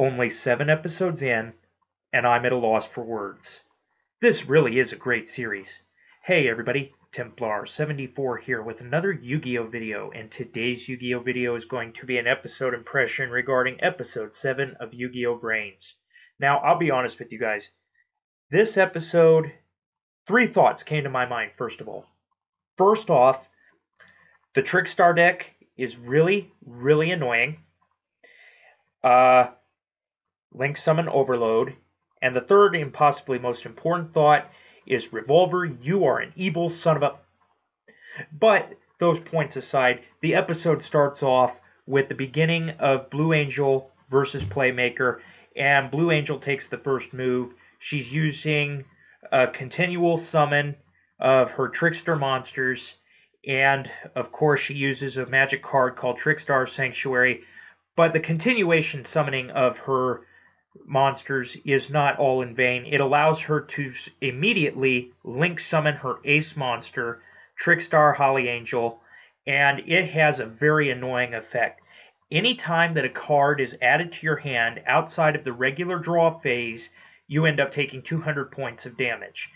Only 7 episodes in, and I'm at a loss for words. This really is a great series. Hey everybody, Templar74 here with another Yu-Gi-Oh video, and today's Yu-Gi-Oh video is going to be an episode impression regarding episode 7 of Yu-Gi-Oh VRAINS. Now, I'll be honest with you guys. This episode, 3 thoughts came to my mind first of all. First off, the Trickstar deck is really annoying. Link Summon Overload. And the third and possibly most important thought is Revolver, you are an evil son of a... But those points aside, the episode starts off with the beginning of Blue Angel versus Playmaker, and Blue Angel takes the first move. She's using a continual summon of her Trickster monsters, and of course she uses a magic card called Trickstar Sanctuary, but the continuation summoning of her monsters is not all in vain. It allows her to immediately link summon her ace monster, Trickstar Holly Angel, and it has a very annoying effect. Anytime that a card is added to your hand outside of the regular draw phase, you end up taking 200 points of damage.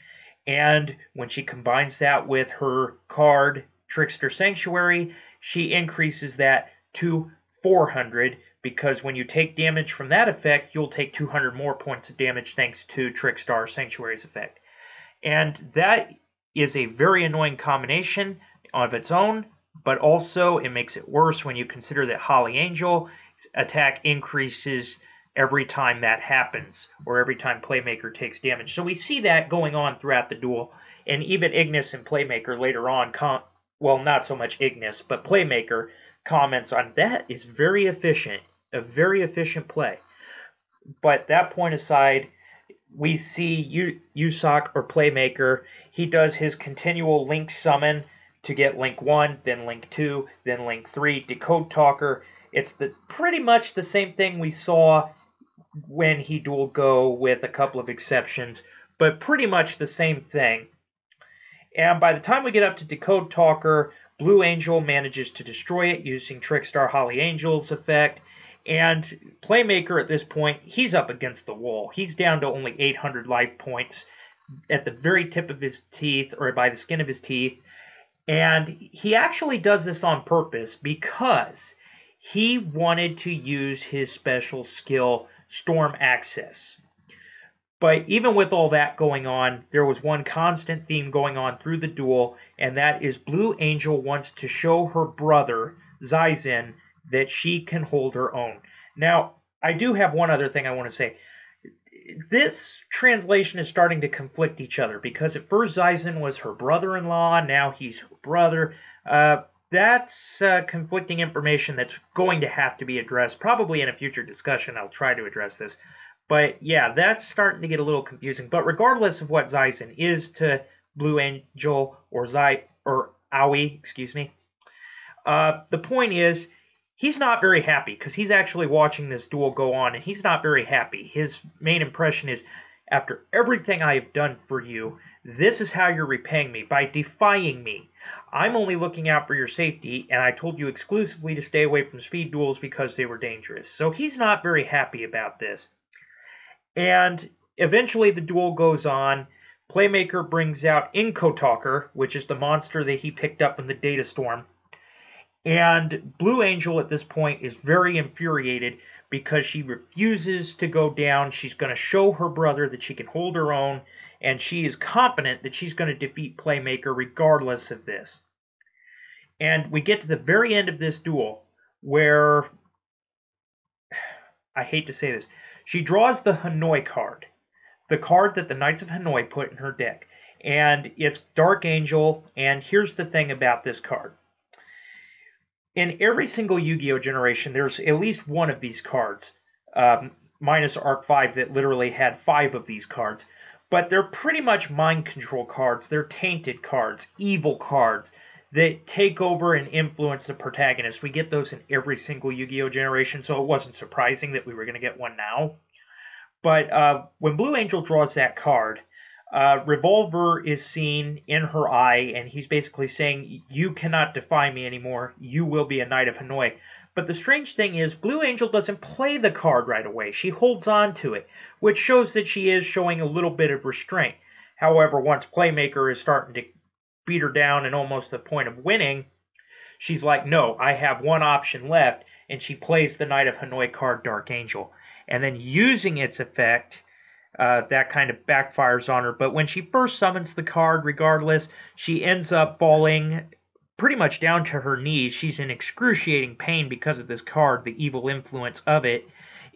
And when she combines that with her card, Trickster Sanctuary, she increases that to 400, because when you take damage from that effect, you'll take 200 more points of damage thanks to Trickstar Sanctuary's effect. And that is a very annoying combination of its own, but also it makes it worse when you consider that Holly Angel attack increases every time that happens, or every time Playmaker takes damage. So we see that going on throughout the duel, and even Ignis and Playmaker later on, well, not so much Ignis, but Playmaker comments on that is very efficient. A very efficient play. But that point aside, we see Yusak or Playmaker. He does his continual Link Summon to get Link 1, then Link 2, then Link 3, Decode Talker. It's pretty much the same thing we saw when he dual Go, with a couple of exceptions, but pretty much the same thing. And by the time we get up to Decode Talker, Blue Angel manages to destroy it using Trickstar Holly Angel's effect. And Playmaker at this point, he's up against the wall. He's down to only 800 life points at the very tip of his teeth, or by the skin of his teeth. And he actually does this on purpose because he wanted to use his special skill, Storm Access. But even with all that going on, there was one constant theme going on through the duel, and that is Blue Angel wants to show her brother, Zaizen, that she can hold her own. Now, I do have one other thing I want to say. This translation is starting to conflict each other, because at first Zaizen was her brother-in-law, now he's her brother. That's conflicting information that's going to have to be addressed. Probably in a future discussion I'll try to address this. But yeah, that's starting to get a little confusing. But regardless of what Zaizen is to Blue Angel, or Aoi, excuse me, the point is, he's not very happy, because he's actually watching this duel go on, and he's not very happy. His main impression is, after everything I have done for you, this is how you're repaying me, by defying me. I'm only looking out for your safety, and I told you exclusively to stay away from speed duels because they were dangerous. So he's not very happy about this. And eventually the duel goes on. Playmaker brings out Inko Talker, which is the monster that he picked up in the Data Storm. And Blue Angel at this point is very infuriated because she refuses to go down. She's going to show her brother that she can hold her own, and she is confident that she's going to defeat Playmaker regardless of this. And we get to the very end of this duel where, I hate to say this, she draws the Hanoi card, the card that the Knights of Hanoi put in her deck. And it's Dark Angel, and here's the thing about this card. In every single Yu-Gi-Oh generation, there's at least one of these cards, minus Arc 5 that literally had 5 of these cards. But they're pretty much mind control cards. They're tainted cards, evil cards that take over and influence the protagonist. We get those in every single Yu-Gi-Oh generation, so it wasn't surprising that we were going to get one now. But when Blue Angel draws that card, Revolver is seen in her eye, and he's basically saying, you cannot defy me anymore. You will be a Knight of Hanoi. But the strange thing is, Blue Angel doesn't play the card right away. She holds on to it, which shows that she is showing a little bit of restraint. However, once Playmaker is starting to beat her down and almost to the point of winning, she's like, no, I have one option left, and she plays the Knight of Hanoi card, Dark Angel. And then using its effect, that kind of backfires on her. But when she first summons the card, regardless, she ends up falling pretty much down to her knees. She's in excruciating pain because of this card, the evil influence of it.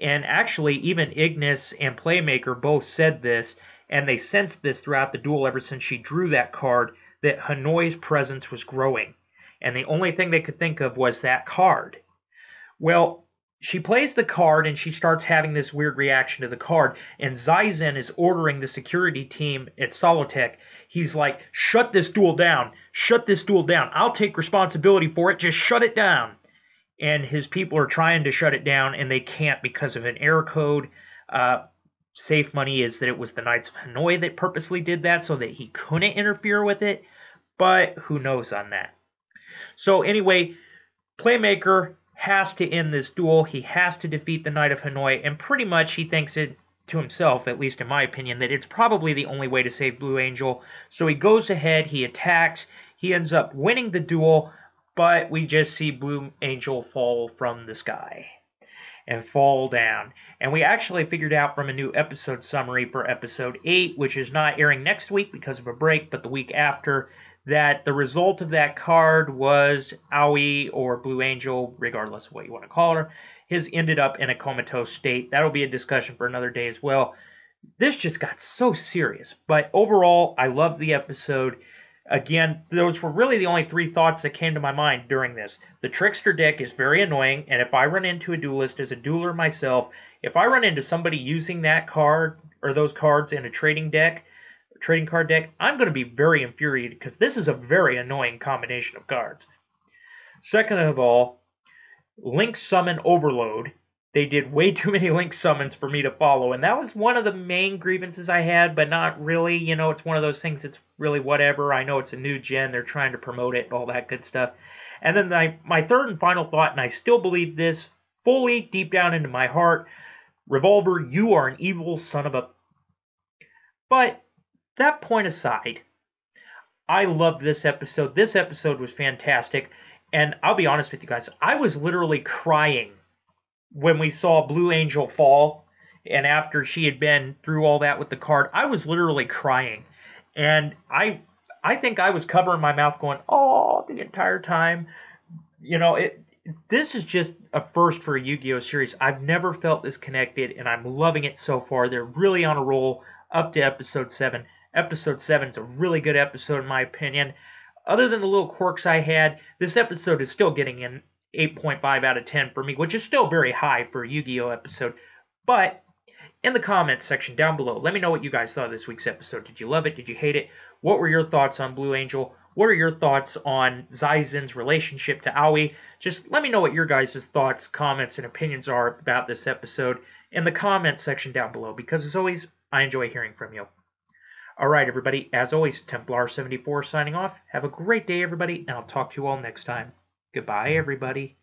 And actually, even Ignis and Playmaker both said this, and they sensed this throughout the duel ever since she drew that card, that Hanoi's presence was growing. And the only thing they could think of was that card. Well, she plays the card and she starts having this weird reaction to the card, and Zaizen is ordering the security team at Solotech. He's like, shut this duel down. Shut this duel down. I'll take responsibility for it. Just shut it down. And his people are trying to shut it down, and they can't because of an error code. Safe money is that it was the Knights of Hanoi that purposely did that so that he couldn't interfere with it. But who knows on that. So anyway, Playmaker has to end this duel. He has to defeat the Knight of Hanoi, and pretty much he thinks it to himself, at least in my opinion, that it's probably the only way to save Blue Angel. So he goes ahead, he attacks, he ends up winning the duel, but we just see Blue Angel fall from the sky and fall down. And we actually figured out from a new episode summary for episode 8, which is not airing next week because of a break, but the week after, that the result of that card was Aoi, or Blue Angel, regardless of what you want to call her, has ended up in a comatose state. That'll be a discussion for another day as well. This just got so serious. But overall, I loved the episode. Again, those were really the only 3 thoughts that came to my mind during this. The Trickster deck is very annoying, and if I run into a duelist as a dueler myself, if I run into somebody using that card or those cards in a trading card deck, I'm going to be very infuriated because this is a very annoying combination of cards. Second of all, Link Summon Overload. They did way too many Link Summons for me to follow, and that was one of the main grievances I had, but not really. You know, it's one of those things that's really whatever. I know it's a new gen. They're trying to promote it and all that good stuff. And then my third and final thought, and I still believe this fully deep down into my heart, Revolver, you are an evil son of a... But that point aside, I loved this episode. This episode was fantastic. And I'll be honest with you guys, I was literally crying when we saw Blue Angel fall. And after she had been through all that with the card, I was literally crying. And I think I was covering my mouth going, oh, the entire time. You know, this is just a first for a Yu-Gi-Oh series. I've never felt this connected, and I'm loving it so far. They're really on a roll up to episode 7. Episode 7 is a really good episode in my opinion. Other than the little quirks I had, this episode is still getting an 8.5 out of 10 for me, which is still very high for a Yu-Gi-Oh episode. But in the comments section down below, let me know what you guys thought of this week's episode. Did you love it? Did you hate it? What were your thoughts on Blue Angel? What are your thoughts on Zaizen's relationship to Aoi? Just let me know what your guys' thoughts, comments, and opinions are about this episode in the comments section down below, because as always, I enjoy hearing from you. Alright everybody, as always, Templar74 signing off. Have a great day everybody, and I'll talk to you all next time. Goodbye everybody.